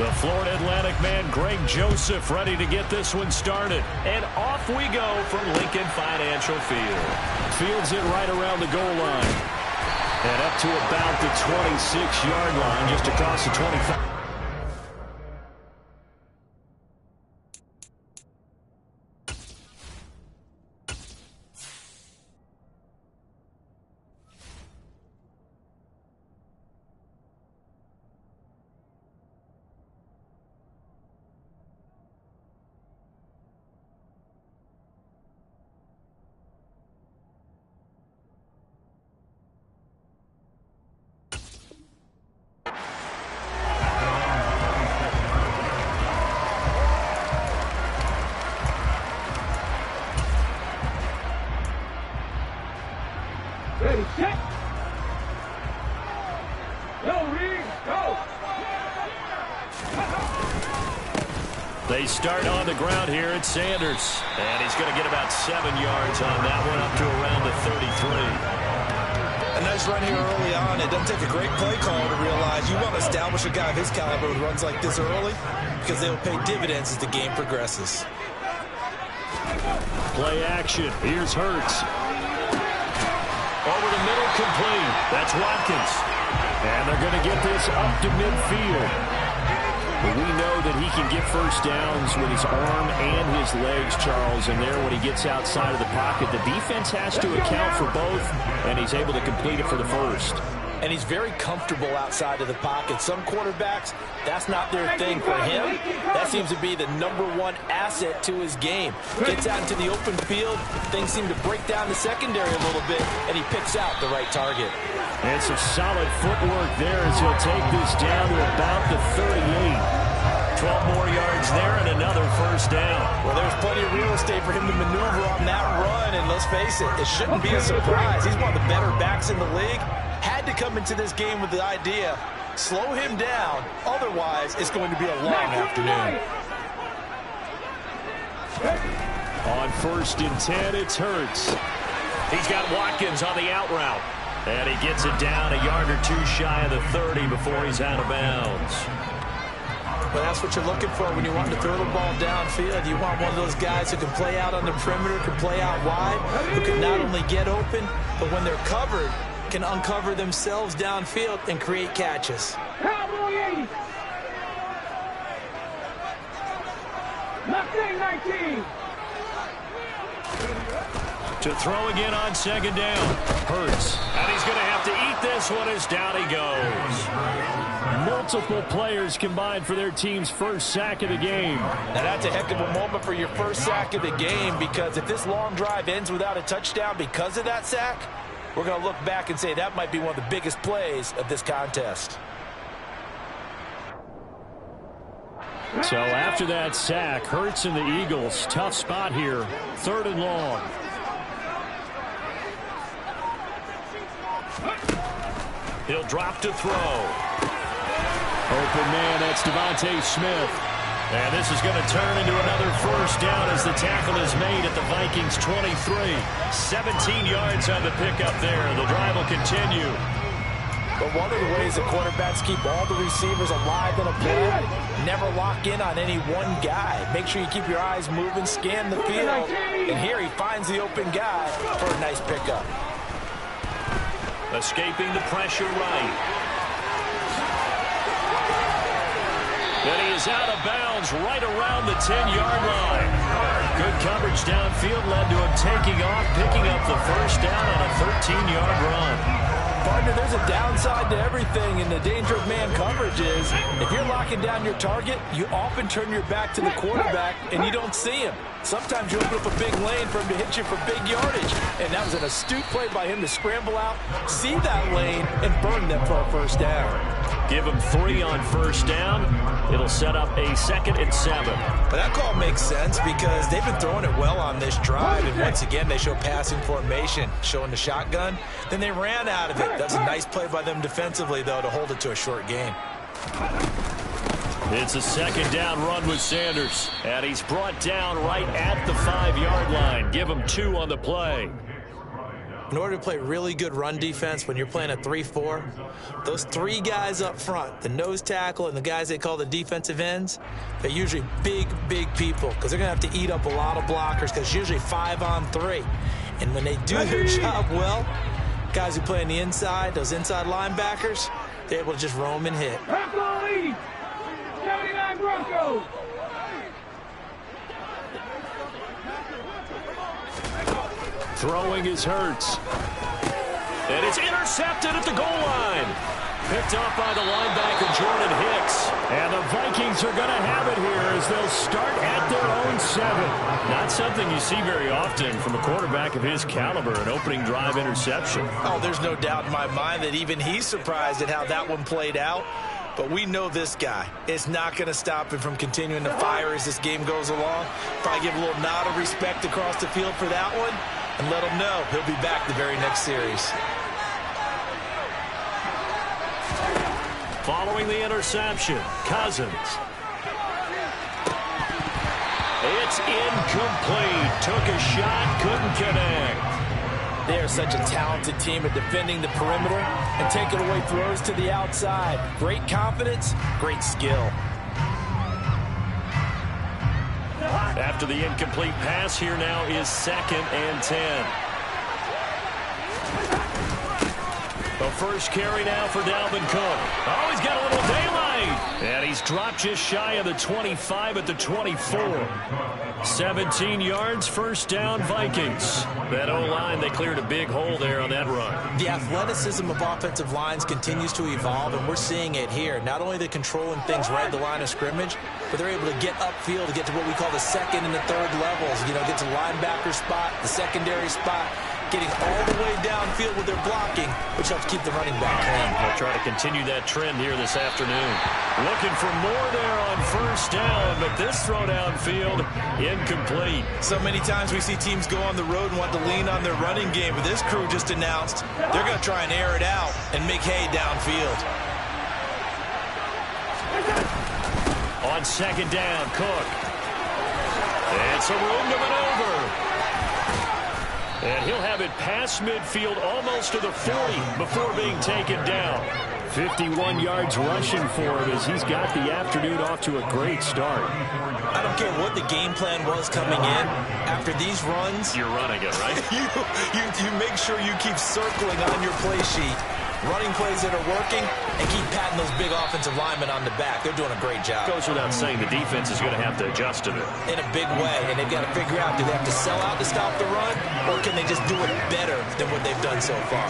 The Florida Atlantic man, Greg Joseph, ready to get this one started. And off we go from Lincoln Financial Field. Fields it right around the goal line. And up to about the 26-yard line, just across the 25. Ready, set. Go, Reed, go. They start on the ground here at Sanders. And he's going to get about 7 yards on that one, up to around the 33. A nice run here early on. It doesn't take a great play call to realize you want to establish a guy of his caliber who runs like this early because they will pay dividends as the game progresses. Play action. Here's Hurts. Over the middle, complete. That's Watkins. And they're going to get this up to midfield. But we know that he can get first downs with his arm and his legs, Charles. And there, when he gets outside of the pocket, the defense has to account for both, and he's able to complete it for the first. And he's very comfortable outside of the pocket. Some quarterbacks, that's not their thing. For him, that seems to be the #1 asset to his game. Gets out into the open field, things seem to break down the secondary a little bit, and he picks out the right target. And some solid footwork there as he'll take this down to about the 38. 12 more yards there and another first down. Well, there's plenty of real estate for him to maneuver on that run, and let's face it, it shouldn't be a surprise. He's one of the better backs in the league. Had to come into this game with the idea, slow him down, otherwise it's going to be a long afternoon. On 1st and 10, it's Hurts. He's got Watkins on the out route. And he gets it down a yard or two shy of the 30 before he's out of bounds. Well, that's what you're looking for when you want to throw the ball downfield. You want one of those guys who can play out on the perimeter, can play out wide, who can not only get open, but when they're covered, can uncover themselves downfield and create catches. Cowboy 80. Mustang 19. To throw again on 2nd down. Hurts. And he's going to have to eat this one as down he goes. Multiple players combined for their team's first sack of the game. Now that's a heck of a moment for your first sack of the game, because if this long drive ends without a touchdown because of that sack, we're going to look back and say that might be one of the biggest plays of this contest. So after that sack, Hurts and the Eagles, tough spot here. 3rd and long. He'll drop to throw. Open man, that's Devontae Smith. And this is going to turn into another first down as the tackle is made at the Vikings 23. 17 yards on the pickup there. The drive will continue. But one of the ways that quarterbacks keep all the receivers alive in a play, never lock in on any one guy. Make sure you keep your eyes moving, scan the field. And here he finds the open guy for a nice pickup. Escaping the pressure right. And he is out of bounds right around the 10-yard line. Good coverage downfield led to him taking off, picking up the first down on a 13-yard run. Partner, there's a downside to everything, and the danger of man coverage is if you're locking down your target, you often turn your back to the quarterback and you don't see him. Sometimes you open up a big lane for him to hit you for big yardage, and that was an astute play by him to scramble out, see that lane, and burn them for a first down. Give him 3 on first down. It'll set up a 2nd and 7. But that call makes sense because they've been throwing it well on this drive, and once again they show passing formation, showing the shotgun. Then they ran out of it. That's a nice play by them defensively, though, to hold it to a short gain. It's a 2nd down run with Sanders, and he's brought down right at the 5-yard line. Give him 2 on the play. In order to play really good run defense when you're playing a 3-4, those three guys up front, the nose tackle and the guys they call the defensive ends, they're usually big, big people because they're going to have to eat up a lot of blockers because it's usually 5-on-3. And when they do their job well, guys who play on the inside, those inside linebackers, they're able to just roam and hit. Bronco lead. 79 Broncos. Throwing is Hurts. And it's intercepted at the goal line. Picked off by the linebacker, Jordan Hicks. And the Vikings are going to have it here as they'll start at their own 7. Not something you see very often from a quarterback of his caliber, an opening drive interception. Oh, there's no doubt in my mind that even he's surprised at how that one played out. But we know this guy. It's not going to stop him from continuing to fire as this game goes along. Probably give a little nod of respect across the field for that one and let him know he'll be back the very next series. Following the interception, Cousins. It's incomplete. Took a shot, couldn't connect. They are such a talented team at defending the perimeter and taking away throws to the outside. Great confidence, great skill. After the incomplete pass, here now is 2nd and 10. The first carry now for Dalvin Cook. Oh, he's got a little daylight. And he's dropped just shy of the 25 at the 24. 17 yards, first down, Vikings. That O-line, they cleared a big hole there on that run. The athleticism of offensive lines continues to evolve, and we're seeing it here. Not only are they controlling things right at the line of scrimmage, but they're able to get upfield to get to what we call the 2nd and the 3rd levels. You know, get to the linebacker spot, the secondary spot, getting all the way downfield with their blocking, which helps keep the running back clean. They'll try to continue that trend here this afternoon. Looking for more there on first down, but this throw downfield, incomplete. So many times we see teams go on the road and want to lean on their running game, but this crew just announced they're going to try and air it out and make hay downfield. On 2nd down, Cook. And some room to maneuver. And he'll have it past midfield almost to the 40 before being taken down. 51 yards rushing for him as he's got the afternoon off to a great start. I don't care what the game plan was coming in. After these runs, you're running it, right? you make sure you keep circling on your play sheet, running plays that are working, and keep patting those big offensive linemen on the back. They're doing a great job. Goes without saying the defense is going to have to adjust to it. In a big way, and they've got to figure out, do they have to sell out to stop the run, or can they just do it better than what they've done so far?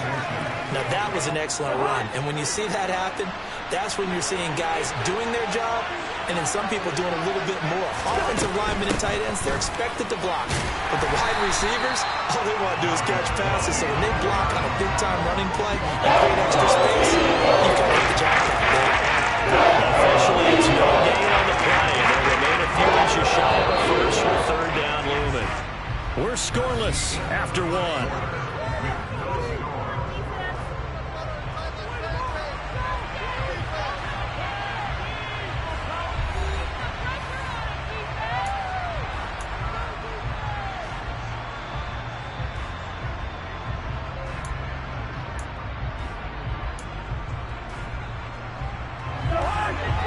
Now, that was an excellent run, and when you see that happen, that's when you're seeing guys doing their job, and then some people doing a little bit more. Offensive linemen and tight ends, they're expected to block. But the wide receivers, all they want to do is catch passes. So when they block on a big-time running play and create extra space, you can make the jackpot there. Officially, it's no gain on the play, and they'll remain a few inches shy of a first or 3rd down looming. We're scoreless after 1.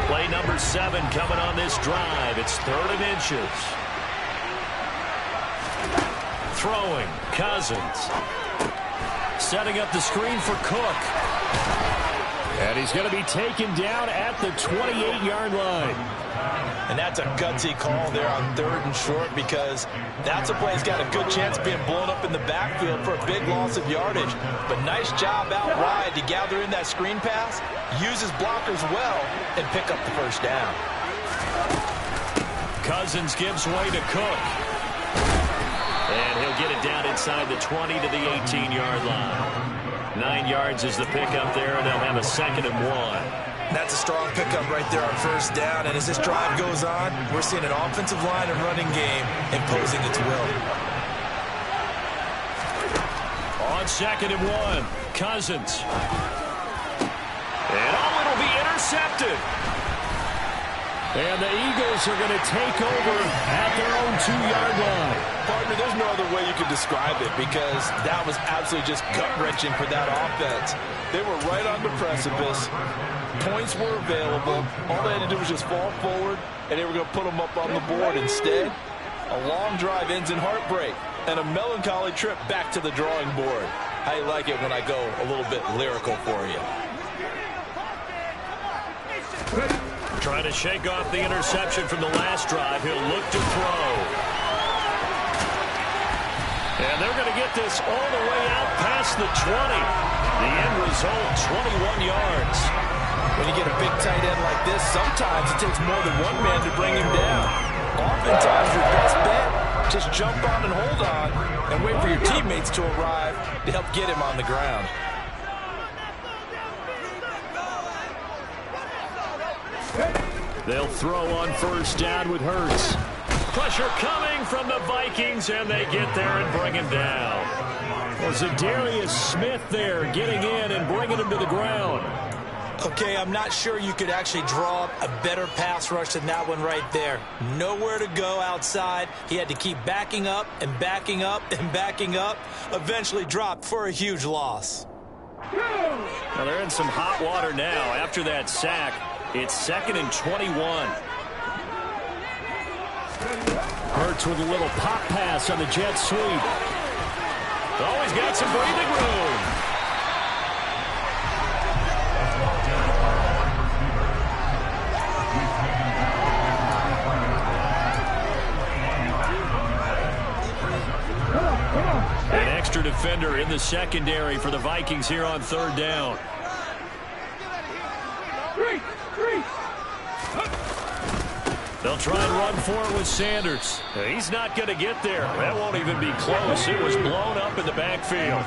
Play number 7 coming on this drive. It's 3rd and inches. Throwing, Cousins. Setting up the screen for Cook. And he's going to be taken down at the 28-yard line. And that's a gutsy call there on 3rd and short because that's a play that's got a good chance of being blown up in the backfield for a big loss of yardage. But nice job out wide to gather in that screen pass, use his blockers well, and pick up the first down. Cousins gives way to Cook. And he'll get it down inside the 20 to the 18-yard line. 9 yards is the pickup there, and they'll have a 2nd and 1. That's a strong pickup right there on first down. And as this drive goes on, we're seeing an offensive line and running game imposing its will. On 2nd and 1, Cousins. And it'll be intercepted. And the Eagles are going to take over at their own 2-yard line. Partner, there's no other way you could describe it because that was absolutely just gut-wrenching for that offense. They were right on the precipice. Points were available. All they had to do was just fall forward, and they were going to put them up on the board. Instead, a long drive ends in heartbreak and a melancholy trip back to the drawing board. How you like it when I go a little bit lyrical for you? Trying to shake off the interception from the last drive. He'll look to throw. And they're going to get this all the way out past the 20. The end result, 21 yards. When you get a big tight end like this, sometimes it takes more than one man to bring him down. Oftentimes, your best bet, just jump on and hold on and wait for your teammates to arrive to help get him on the ground. They'll throw on first down with Hurts. Pressure coming from the Vikings, and they get there and bring him down. Well, Zadarius Smith there getting in and bringing him to the ground. Okay, I'm not sure you could actually draw up a better pass rush than that one right there. Nowhere to go outside. He had to keep backing up and backing up and backing up. Eventually dropped for a huge loss. Now they're in some hot water now after that sack. It's 2nd and 21. Hurts with a little pop pass on the jet sweep. Always got some breathing room. An extra defender in the secondary for the Vikings here on 3rd down. They'll try and run for it with Sanders. He's not going to get there. That won't even be close. It was blown up in the backfield.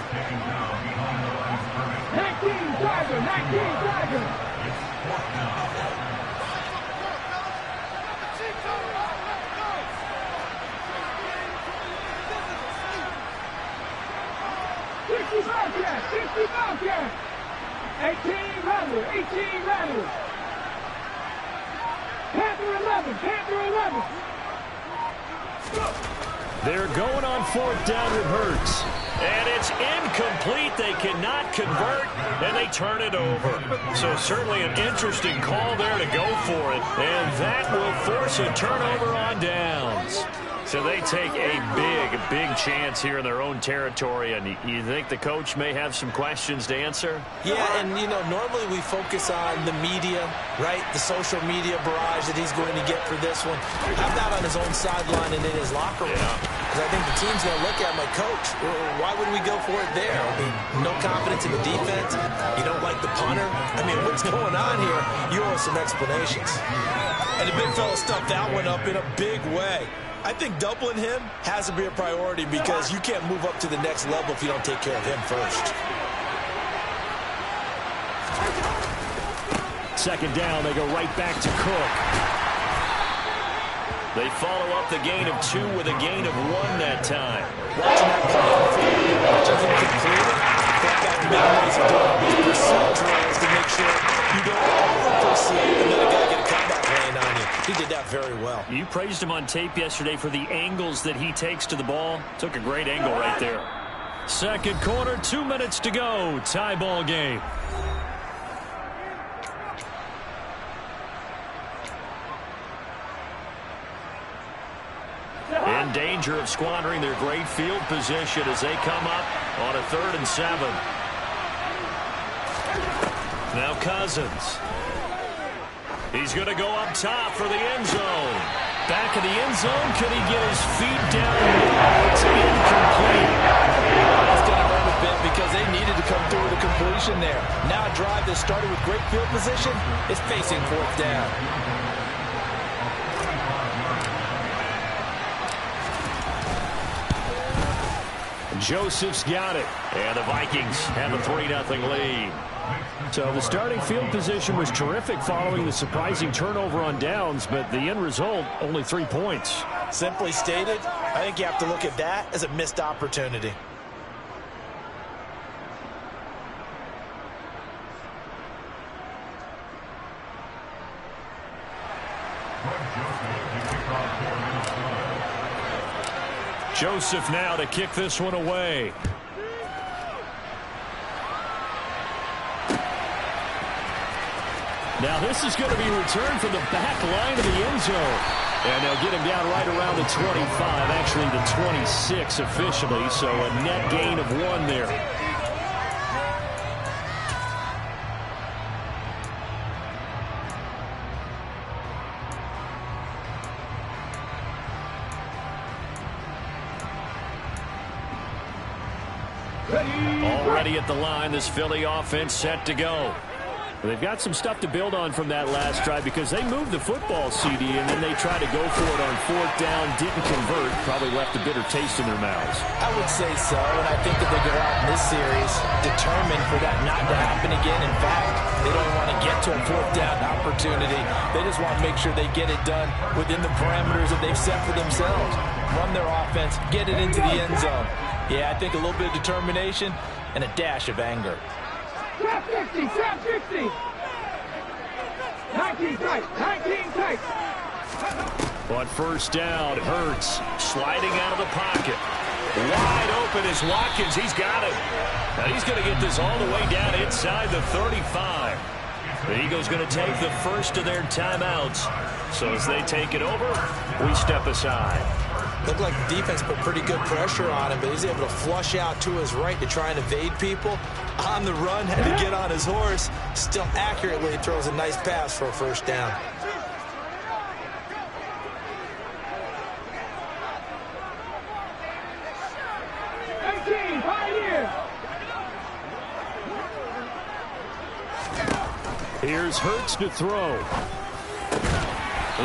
19 Tiger, 19 Tiger. Bobcat, 60 Bobcat. 18 Rebel, 18 Rebel. Panther 11, Panther 11. They're going on 4th down with Hurts. And it's incomplete. They cannot convert, and they turn it over. So certainly an interesting call there to go for it. And that will force a turnover on downs. So they take a big chance here in their own territory. And you think the coach may have some questions to answer? Yeah, and, you know, normally we focus on the media, right? The social media barrage that he's going to get for this one. How about on his own sideline and in his locker room? Because I think the team's going to look at him like, Coach, why would we go for it there? I mean, no confidence in the defense. You don't like the punter. I mean, what's going on here? You owe us some explanations. And the big fella stuffed that one up in a big way. I think doubling him has to be a priority because you can't move up to the next level if you don't take care of him first. 2nd down, they go right back to Cook. They follow up the gain of 2 with a gain of 1 that time. Watching that play, watching him complete it, that memories of doing these procedurals to make sure you don't over-proceed and then a guy get a comeback laying on you. He did that very well. You praised him on tape yesterday for the angles that he takes to the ball. Took a great angle right there. 2nd quarter, 2 minutes to go. Tie ball game. In danger of squandering their great field position as they come up on a 3rd and 7. Now Cousins. He's going to go up top for the end zone. Back of the end zone. Can he get his feet down? It's incomplete. It's going to hurt a bit because they needed to come through with a completion there. Now a drive that started with great field position is facing 4th down. Joseph's got it. And the Vikings have a 3-0 lead. So the starting field position was terrific following the surprising turnover on downs, but the end result, only 3 points. Simply stated, I think you have to look at that as a missed opportunity. Joseph now to kick this one away. Now this is going to be returned from the back line of the end zone. And they'll get him down right around the 25, actually the 26 officially, so a net gain of 1 there. Already at the line, this Philly offense set to go. They've got some stuff to build on from that last drive because they moved the football, CD, and then they tried to go for it on 4th down, didn't convert, probably left a bitter taste in their mouths. I would say so, and I think that they go out in this series determined for that not to happen again. In fact, they don't want to get to a 4th down opportunity. They just want to make sure they get it done within the parameters that they've set for themselves. Run their offense, get it into the end zone. Yeah, I think a little bit of determination and a dash of anger. Trap 50, trap 50. 19 tight, 19 tight. On 1st down, Hurts sliding out of the pocket. Wide open is Watkins. He's got it. Now he's going to get this all the way down inside the 35. The Eagles going to take the first of their timeouts. So as they take it over, we step aside. Looked like the defense put pretty good pressure on him, but he's able to flush out to his right to try and evade people. On the run, had to get on his horse. Still accurately throws a nice pass for a 1st down. Here's Hurts to throw.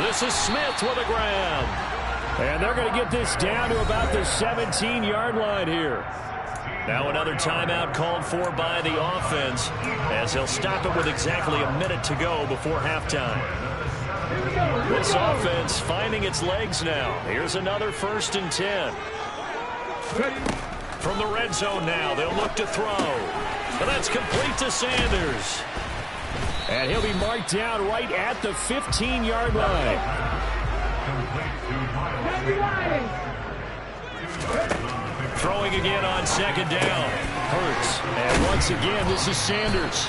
This is Smith with a grab. And they're going to get this down to about the 17-yard line here. Now another timeout called for by the offense as they'll stop it with exactly a minute to go before halftime. This offense finding its legs now. Here's another 1st and 10. From the red zone now, they'll look to throw. And that's complete to Sanders. And he'll be marked down right at the 15-yard line. Throwing again on 2nd down. Hurts. And once again, this is Sanders.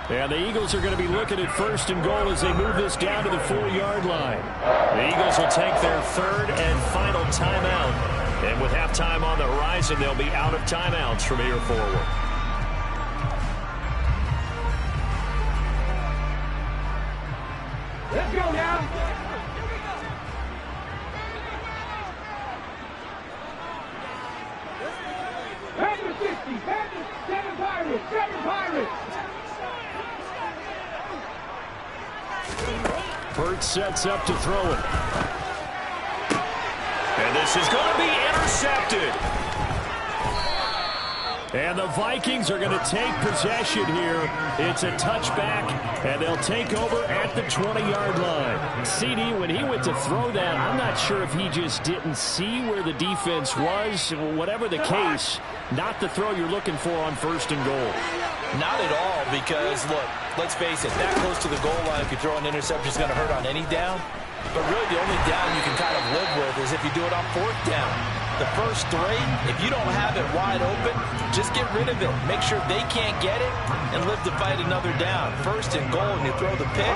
And the Eagles are going to be looking at 1st and goal as they move this down to the 4-yard line. The Eagles will take their 3rd and final timeout. And with halftime on the horizon, they'll be out of timeouts from here forward. Let's go now. Panthers 50, Panthers 7 Pirates, 7 Pirates. Hurts sets up to throw it. And this is going to be intercepted. And the Vikings are going to take possession here. It's a touchback, and they'll take over at the 20-yard line. CD, when he went to throw that, I'm not sure if he just didn't see where the defense was. Whatever the case, not the throw you're looking for on 1st and goal. Not at all, because, look, let's face it, that close to the goal line, if you throw an interception, is going to hurt on any down. But really, the only down you can kind of live with is if you do it on 4th down. The first 3, if you don't have it wide open, just get rid of it. Make sure they can't get it and live to fight another down. 1st and goal, and you throw the pick,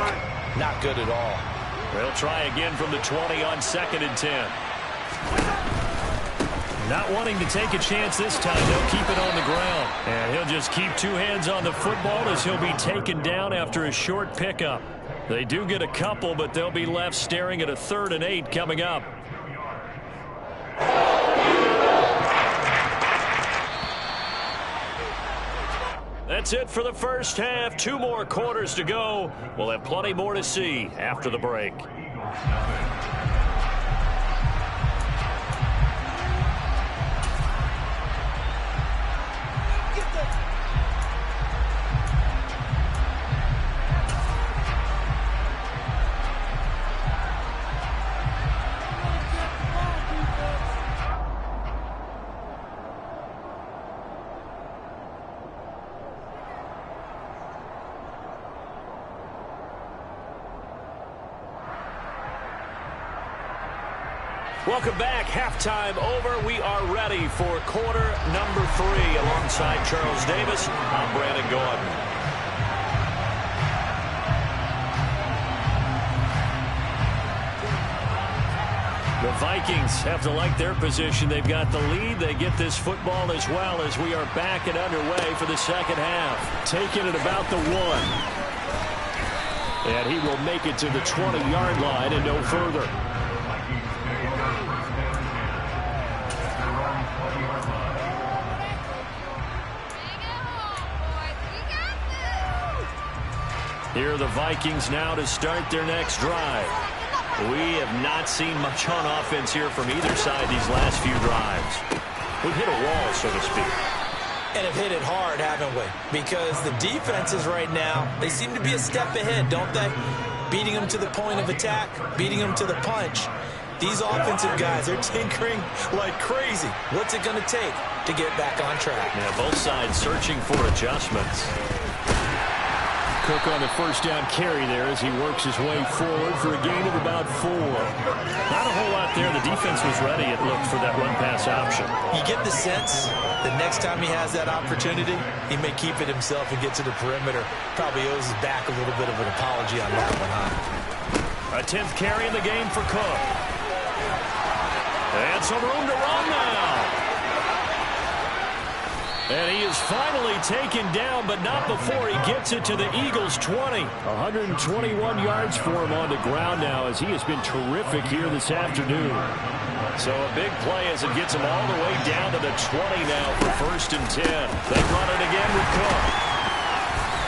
not good at all. They'll try again from the 20 on 2nd and 10. Not wanting to take a chance this time, they'll keep it on the ground. And he'll just keep 2 hands on the football as he'll be taken down after a short pickup. They do get a couple, but they'll be left staring at a 3rd and 8 coming up. That's it for the first half. 2 more quarters to go. We'll have plenty more to see after the break. Welcome back. Halftime over. We are ready for quarter number 3. Alongside Charles Davis, I'm Brandon Gordon. The Vikings have to like their position. They've got the lead. They get this football as well as we are back and underway for the second half. Taking it about the 1. And he will make it to the 20-yard line and no further. Here are the Vikings now to start their next drive. We have not seen much on offense here from either side these last few drives. We've hit a wall, so to speak. And have hit it hard, haven't we? Because the defenses right now, they seem to be a step ahead, don't they? Beating them to the point of attack, beating them to the punch. These offensive guys, they're tinkering like crazy. What's it going to take to get back on track? Yeah, both sides searching for adjustments. Cook on the first down carry there as he works his way forward for a gain of about 4. Not a whole lot there. The defense was ready, it looked, for that run-pass option. You get the sense that next time he has that opportunity, he may keep it himself and get to the perimeter. Probably owes his back a little bit of an apology on that one, huh? A 10th carry in the game for Cook. And some room to run now. And he is finally taken down, but not before he gets it to the Eagles' 20. 121 yards for him on the ground now as he has been terrific here this afternoon. So a big play as it gets him all the way down to the 20 now for 1st and 10. They run it again with Cook.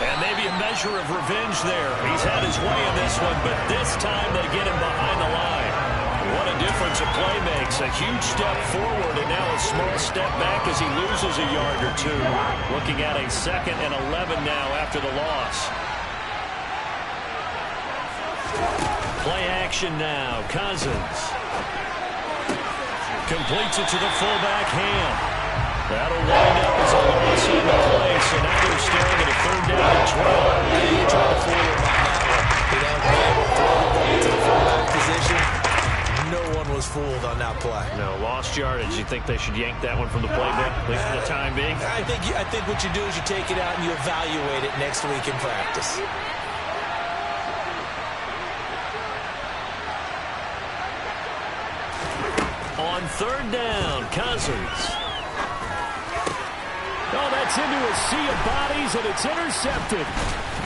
And maybe a measure of revenge there. He's had his way in this one, but this time they get him behind the line. What a difference a play makes. A huge step forward and now a small step back as he loses a yard or 2. Looking at a 2nd and 11 now after the loss. Play action now. Cousins. Completes it to the fullback Ham. That'll wind up as a loss on the play. So now they're staring at a 3rd down and 12. You try to fool him on that one. You know, be able to throw the ball to the fullback position. No one was fooled on that play. No, lost yardage. You think they should yank that one from the playbook, at least for the time being? I think what you do is you take it out and you evaluate it next week in practice. On 3rd down, Cousins. Oh, that's into a sea of bodies, and it's intercepted.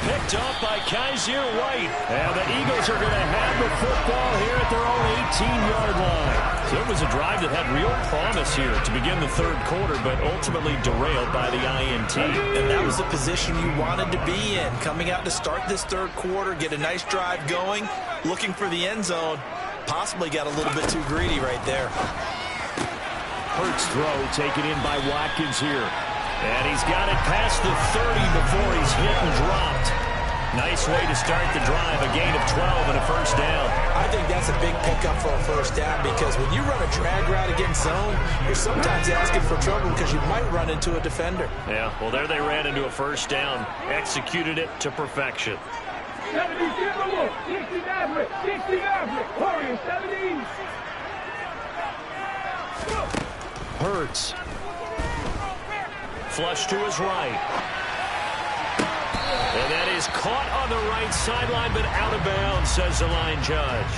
Picked off by Kaiser White. And the Eagles are going to have the football here at their own 18-yard line. So it was a drive that had real promise here to begin the 3rd quarter, but ultimately derailed by the INT. And that was the position you wanted to be in. Coming out to start this 3rd quarter, get a nice drive going, looking for the end zone. Possibly got a little bit too greedy right there. Hurts throw taken in by Watkins here. And he's got it past the 30 before he's hit and dropped. Nice way to start the drive. A gain of 12 and a 1st down. I think that's a big pickup for a 1st down because when you run a drag route against zone, you're sometimes asking for trouble because you might run into a defender. Yeah, well, there they ran into a 1st down. Executed it to perfection. 70 Timberwolves, 60 Maverick, 60 Maverick, Warriors 70. Hurts. Flush to his right. And that is caught on the right sideline, but out of bounds, says the line judge.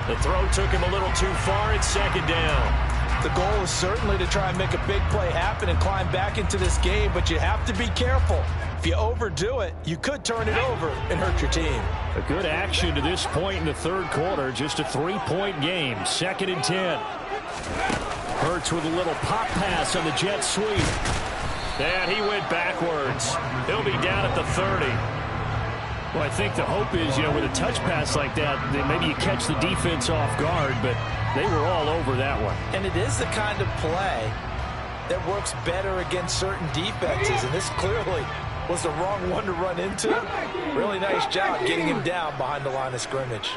The throw took him a little too far. It's 2nd down. The goal is certainly to try and make a big play happen and climb back into this game, but you have to be careful. If you overdo it, you could turn it over and hurt your team. A good action to this point in the 3rd quarter. Just a 3-point game. 2nd and 10. Hurts with a little pop pass on the jet sweep. And he went backwards. He'll be down at the 30. Well, I think the hope is, with a touch pass like that maybe you catch the defense off guard, but they were all over that one. And it is the kind of play that works better against certain defenses, and this clearly was the wrong one to run into. Really nice job getting him down behind the line of scrimmage.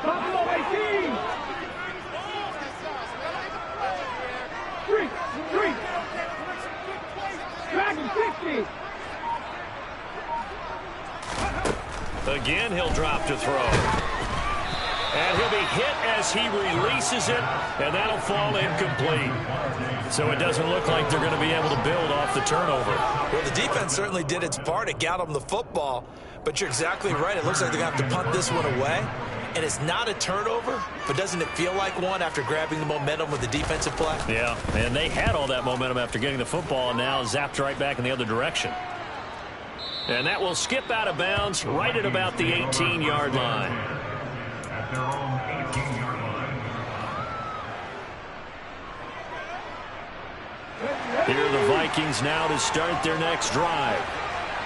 Buffalo 18. 3. Dragon 60. Again, he'll drop to throw. And he'll be hit as he releases it, and that'll fall incomplete. So it doesn't look like they're going to be able to build off the turnover. Well, the defense certainly did its part. It got them the football. But you're exactly right. It looks like they're going to have to punt this one away. And it's not a turnover, but doesn't it feel like one after grabbing the momentum with the defensive play? Yeah, and they had all that momentum after getting the football, and now zapped right back in the other direction. And that will skip out of bounds right at about the 18-yard line. Here are the Vikings now to start their next drive.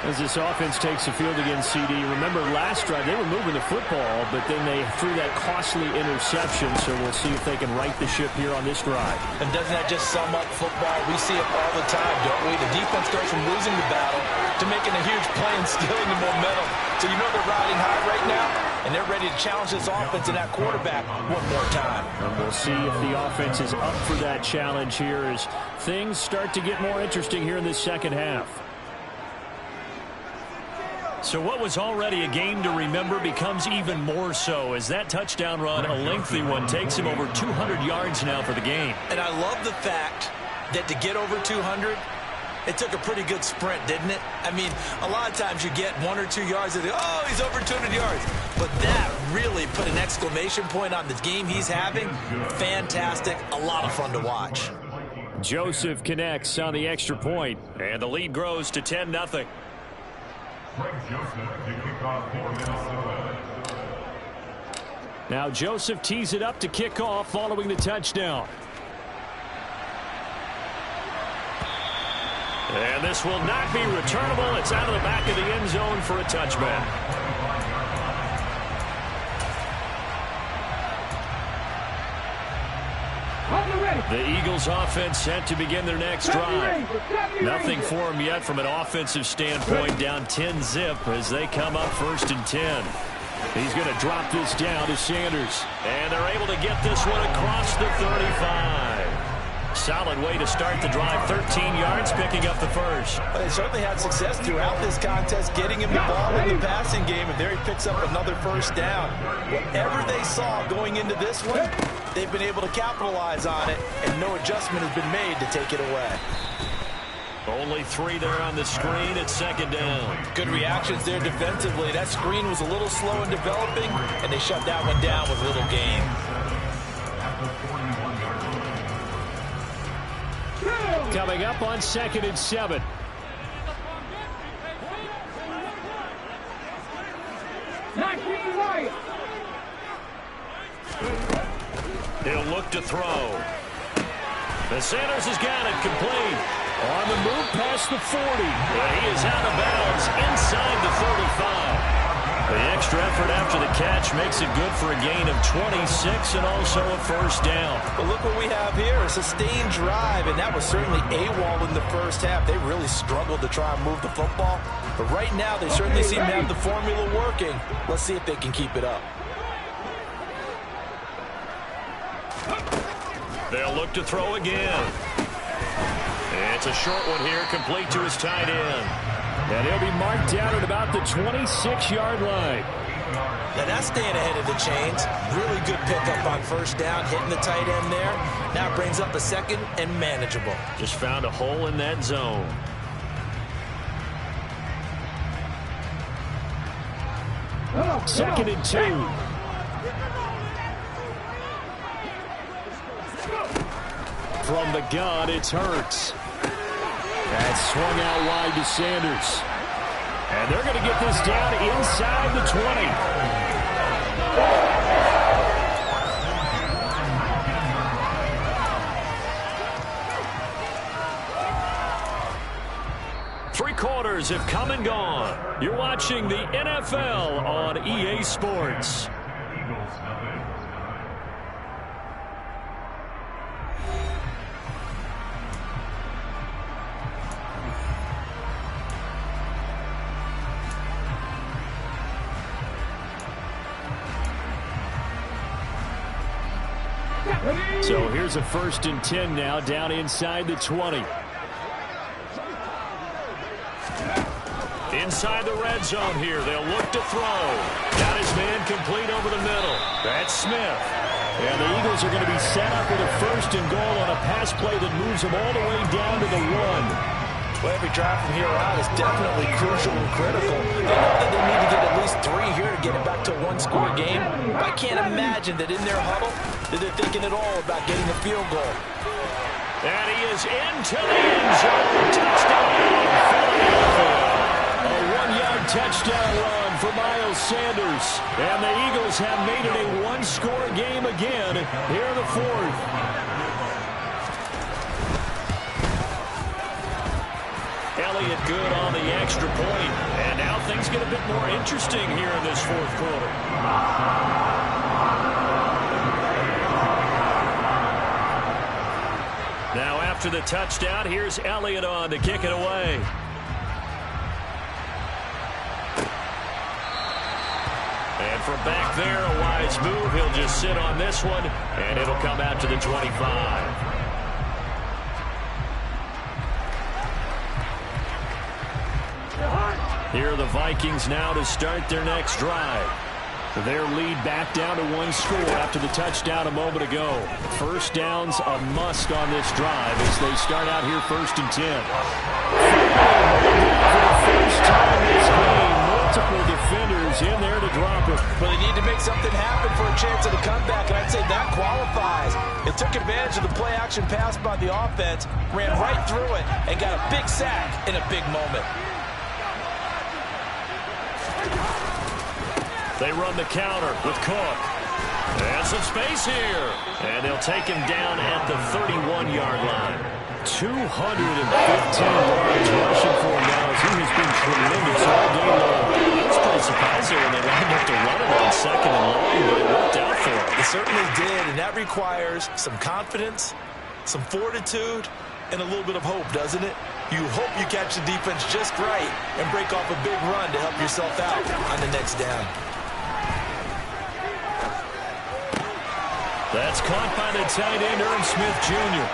As this offense takes the field against CD. Remember last drive they were moving the football, but then they threw that costly interception, so we'll see if they can right the ship here on this drive. And doesn't that just sum up football? We see it all the time, don't we? The defense goes from losing the battle to making a huge play and stealing the momentum. So you know they're riding high right now, and they're ready to challenge this offense and that quarterback one more time. And we'll see if the offense is up for that challenge here as things start to get more interesting here in this second half. So what was already a game to remember becomes even more so as that touchdown run, a lengthy one, takes him over 200 yards now for the game. And I love the fact that to get over 200, it took a pretty good sprint, didn't it? I mean, a lot of times you get 1 or 2 yards and oh, he's over 200 yards. But that really put an exclamation point on the game he's having. Fantastic. A lot of fun to watch. Joseph connects on the extra point, and the lead grows to 10-0. Now Joseph tees it up to kick off following the touchdown. And this will not be returnable. It's out of the back of the end zone for a touchback. The Eagles offense set to begin their next drive. Nothing for them yet from an offensive standpoint, down 10-zip as they come up 1st and 10. He's going to drop this down to Sanders. And they're able to get this one across the 35. Solid way to start the drive. 13 yards, picking up the first. Well, they certainly had success throughout this contest, getting him the ball in the passing game, and there he picks up another first down. Whatever they saw going into this one, they've been able to capitalize on it, and no adjustment has been made to take it away. Only 3 there on the screen at 2nd down. Good reactions there defensively. That screen was a little slow in developing, and they shut that one down with little gain. Coming up on 2nd and 7. He'll look to throw. The Sanders has got it complete. On the move past the 40. He is out of bounds inside the 35. The extra effort after the catch makes it good for a gain of 26 and also a first down. But look what we have here, a sustained drive, and that was certainly AWOL in the first half. They really struggled to try and move the football. But right now, they certainly seem to have the formula working. Let's see if they can keep it up. They'll look to throw again. It's a short one here, complete to his tight end. And he'll be marked down at about the 26-yard line. Now that's staying ahead of the chains. Really good pickup on first down, hitting the tight end there. Now brings up a 2nd and manageable. Just found a hole in that zone. Second and 2. From the gun, it's Hurts. That's swung out wide to Sanders. And they're going to get this down inside the 20. 3 quarters have come and gone. You're watching the NFL on EA Sports. So here's a 1st and 10 now, down inside the 20. Inside the red zone here. They'll look to throw. Got his man complete over the middle. That's Smith. And the Eagles are going to be set up with a 1st and goal on a pass play that moves them all the way down to the 1. Well, every drive from here out is definitely crucial and critical. They know that they need to get at least 3 here to get it back to a 1-score game. But I can't imagine that in their huddle that they're thinking at all about getting a field goal. And he is into the end zone. Touchdown, Philadelphia. A 1-yard touchdown run for Miles Sanders. And the Eagles have made it a 1-score game again here in the 4th. Elliott good on the extra point. And now things get a bit more interesting here in this 4th quarter. Now after the touchdown, here's Elliott on to kick it away. And from back there, a wise move. He'll just sit on this one, and it'll come out to the 25. Here are the Vikings now to start their next drive. Their lead back down to 1 score after the touchdown a moment ago. 1st down's a must on this drive as they start out here 1st and 10. For the first time this game, multiple defenders in there to drop it. Well, they need to make something happen for a chance at a comeback, and I'd say that qualifies. They took advantage of the play-action pass by the offense, ran right through it, and got a big sack in a big moment. They run the counter with Cook. And some space here. And they'll take him down at the 31-yard line. 215 yards rushing for him now as he has been tremendous all day long. It was pretty surprising when they lined up to run it on 2nd and long, but it worked out for him. It certainly did, and that requires some confidence, some fortitude, and a little bit of hope, doesn't it? You hope you catch the defense just right and break off a big run to help yourself out on the next down. That's caught by the tight end, Irv Smith Jr.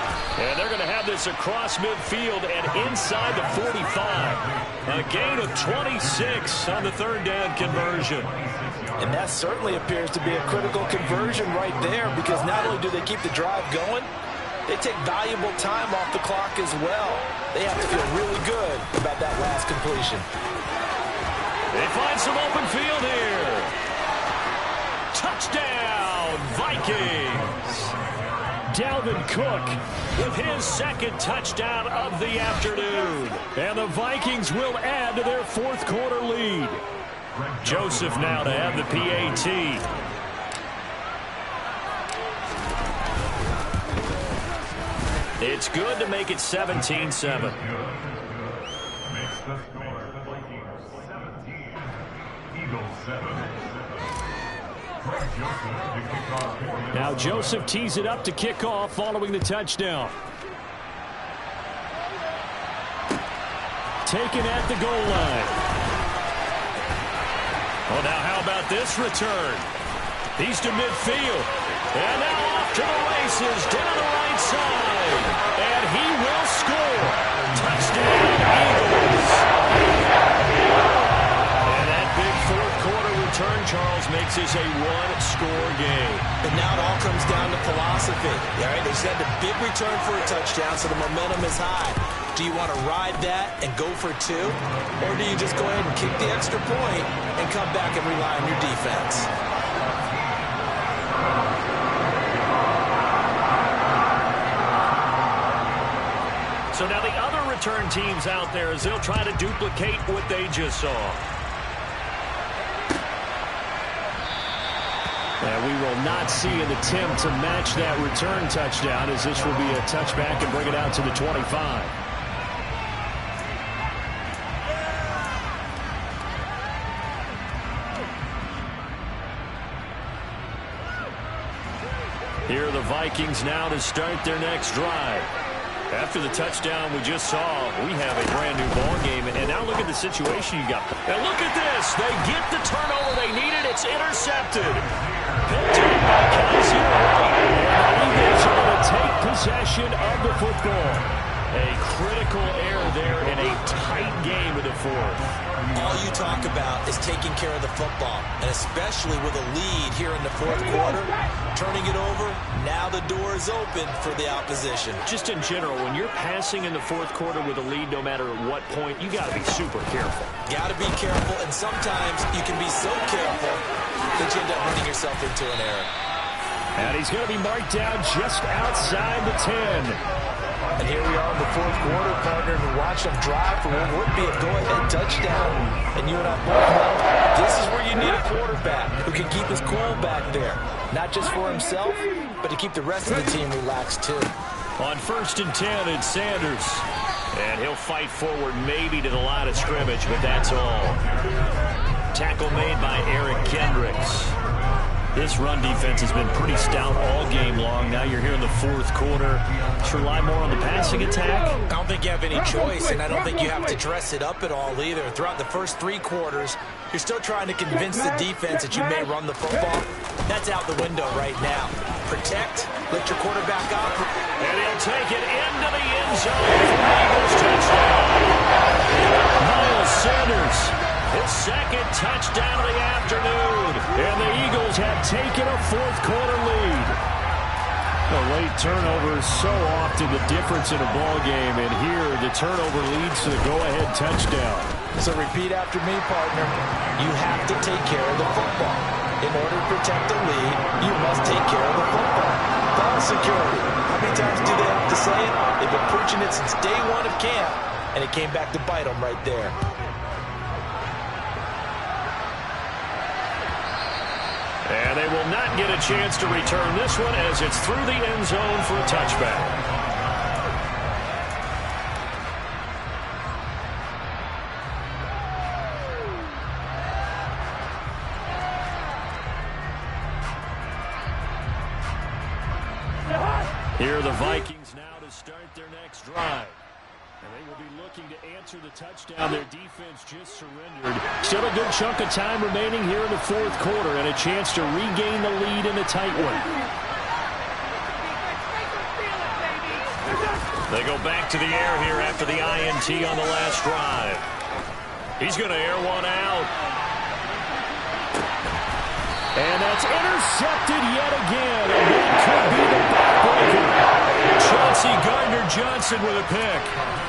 And they're going to have this across midfield and inside the 45. A gain of 26 on the 3rd down conversion. And that certainly appears to be a critical conversion right there, because not only do they keep the drive going, they take valuable time off the clock as well. They have to feel really good about that last completion. They find some open field here. Touchdown, Vikings. Dalvin Cook with his 2nd touchdown of the afternoon. And the Vikings will add to their 4th quarter lead. Joseph now to have the PAT. It's good to make it 17-7. Now Joseph tees it up to kick off following the touchdown. Taken at the goal line. Well, now how about this return? He's to midfield. And now off to the races down the right side. And he will score. Touchdown, Eagles. And that big 4th quarter return, Charles, makes this a 1-score game. And now it all comes down to philosophy. All right, they said the big return for a touchdown, so the momentum is high. Do you want to ride that and go for 2? Or do you just go ahead and kick the extra point and come back and rely on your defense? So now the other return teams out there as they'll try to duplicate what they just saw. And we will not see an attempt to match that return touchdown, as this will be a touchback and bring it out to the 25. Here are the Vikings now to start their next drive. After the touchdown we just saw, we have a brand-new ball game. And now look at the situation you got. And look at this. They get the turnover they needed. It's intercepted. Picked up by Kaiser White. And the Eagles are going to take possession of the football. A critical error there in a tight game in the fourth. All you talk about is taking care of the football, and especially with a lead here in the fourth quarter, turning it over, now the door is open for the opposition. Just in general, when you're passing in the fourth quarter with a lead, no matter at what point, you got to be super careful. Got to be careful, and sometimes you can be so careful that you end up running yourself into an error. And he's going to be marked down just outside the 10. And here we are in the fourth quarter, partner, and watch them drive for what would be a go-ahead touchdown. And you and I both know this is where you need a quarterback who can keep his cool back there. Not just for himself, but to keep the rest of the team relaxed too. On 1st and 10, it's Sanders. And he'll fight forward maybe to the line of scrimmage, but that's all. Tackle made by Eric Kendricks. This run defense has been pretty stout all game long. Now you're here in the fourth quarter. Let's rely more on the passing attack. I don't think you have any choice, and I don't think you have to dress it up at all either. Throughout the first 3 quarters, you're still trying to convince the defense that you may run the football. That's out the window right now. Protect, let your quarterback out. And he'll take it into the end zone for the Eagles touchdown. Miles Sanders, his second touchdown of the afternoon. And the Eagles have taken a fourth quarter lead. The late turnover is so often the difference in a ball game, and here the turnover leads to the go-ahead touchdown. So repeat after me, partner. You have to take care of the football. In order to protect the lead, you must take care of the football. Ball security. How many times do they have to say it? They've been preaching it since day one of camp, and it came back to bite them right there. And they will not get a chance to return this one as it's through the end zone for a touchback. Here are the Vikings now to start their next drive. And they will be looking to answer the touchdown. Their defense just surrendered. Still a good chunk of time remaining here in the fourth quarter and a chance to regain the lead in a tight one. They go back to the air here after the INT on the last drive. He's going to air one out. And that's intercepted yet again. And that could be the backbreaker. Chauncey Gardner-Johnson with a pick.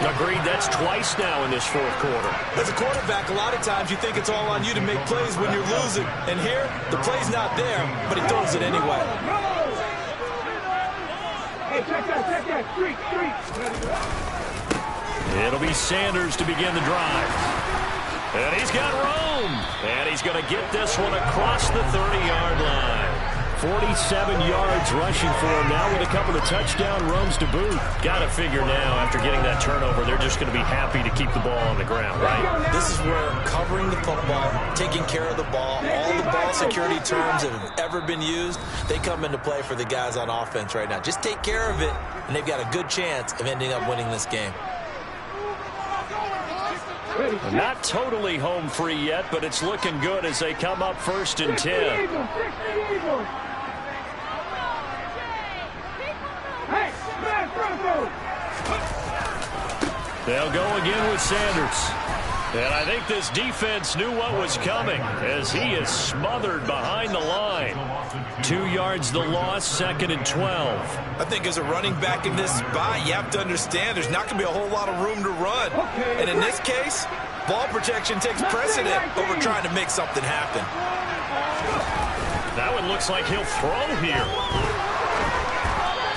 Agreed, that's twice now in this fourth quarter. As a quarterback, a lot of times you think it's all on you to make plays when you're losing. And here, the play's not there, but he throws it anyway. Hey, check that. Street. It'll be Sanders to begin the drive. And he's got room. And he's going to get this one across the 30-yard line. 47 yards rushing for him now with a couple of touchdown runs to boot. Got to figure now after getting that turnover, they're just going to be happy to keep the ball on the ground, right? This is where covering the football, taking care of the ball, all the ball security terms that have ever been used, they come into play for the guys on offense right now. Just take care of it, and they've got a good chance of ending up winning this game. Not totally home free yet, but it's looking good as they come up 1st and 10. They'll go again with Sanders. And I think this defense knew what was coming as he is smothered behind the line. 2 yards the loss, 2nd and 12. I think as a running back in this spot, you have to understand there's not going to be a whole lot of room to run. And in this case, ball protection takes precedent over trying to make something happen. That one looks like he'll throw here.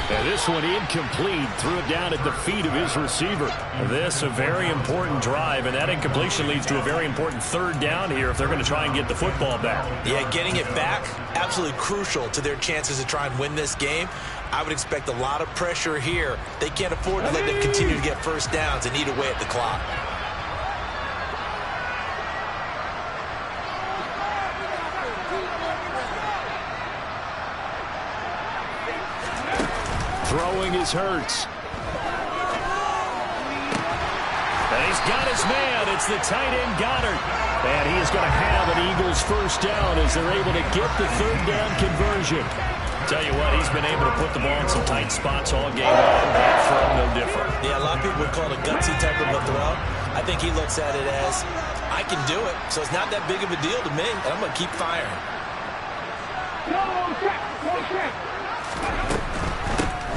And this one incomplete. Threw it down at the feet of his receiver. This a very important drive, and that incompletion leads to a very important 3rd down here if they're going to try and get the football back. Yeah, getting it back, absolutely crucial to their chances to try and win this game. I would expect a lot of pressure here. They can't afford to let them continue to get first downs and eat away at the clock. Throwing is Hurts. And he's got his man. It's the tight end Goddard. And he is going to have an Eagles first down as they're able to get the 3rd down conversion. Tell you what, he's been able to put the ball in some tight spots all game long. That throw, no different. Yeah, a lot of people would call it a gutsy type of a throw. I think he looks at it as, I can do it, so it's not that big of a deal to me, and I'm going to keep firing.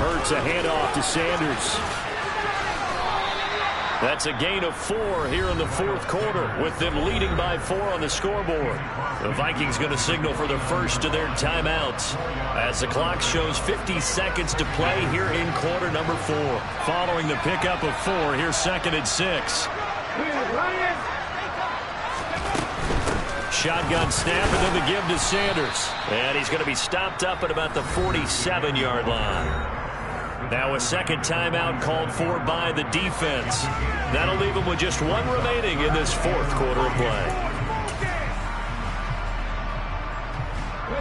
Hurts a handoff to Sanders. That's a gain of 4 here in the fourth quarter, with them leading by 4 on the scoreboard. The Vikings going to signal for the first of their timeouts as the clock shows 50 seconds to play here in quarter number 4. Following the pickup of 4, here's 2nd and 6. Shotgun snap and then the give to Sanders. And he's going to be stopped up at about the 47-yard line. Now a second timeout called for by the defense. That'll leave them with just 1 remaining in this fourth quarter of play.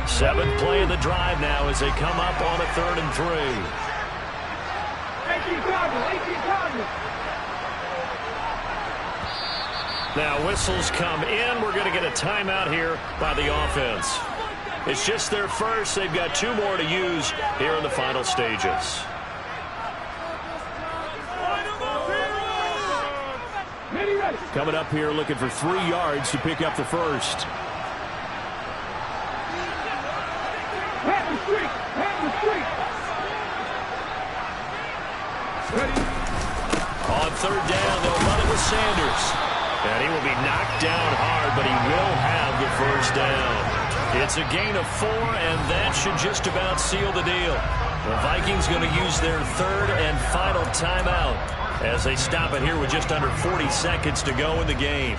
7th play of the drive now as they come up on a 3rd and 3. Now whistles come in. We're going to get a timeout here by the offense. It's just their first. They've got 2 more to use here in the final stages. Coming up here looking for 3 yards to pick up the first. On 3rd down, they'll run it with Sanders. And he will be knocked down hard, but he will have the first down. It's a gain of 4, and that should just about seal the deal. The Vikings going to use their 3rd and final timeout as they stop it here with just under 40 seconds to go in the game.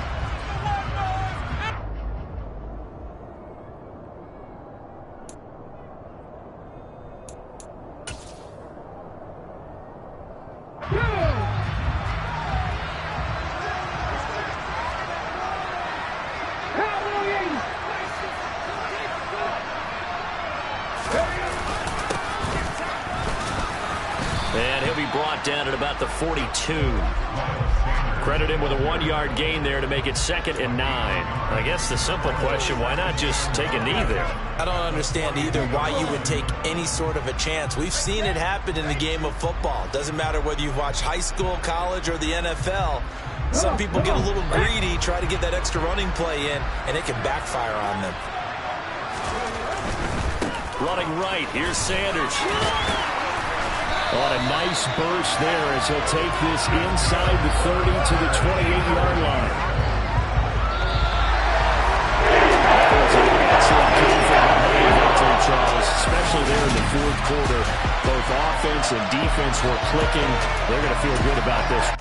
And he'll be brought down at about the 42. Credit him with a 1-yard gain there to make it 2nd and 9. I guess the simple question, why not just take a knee there? I don't understand either why you would take any sort of a chance. We've seen it happen in the game of football. Doesn't matter whether you've watched high school, college, or the NFL. Some people get a little greedy, try to get that extra running play in, and it can backfire on them. Running right, here's Sanders. On a nice burst there as he'll take this inside the 30 to the 28-yard line. That was an excellent game from behind victory, Charles, especially there in the fourth quarter. Both offense and defense were clicking. They're going to feel good about this.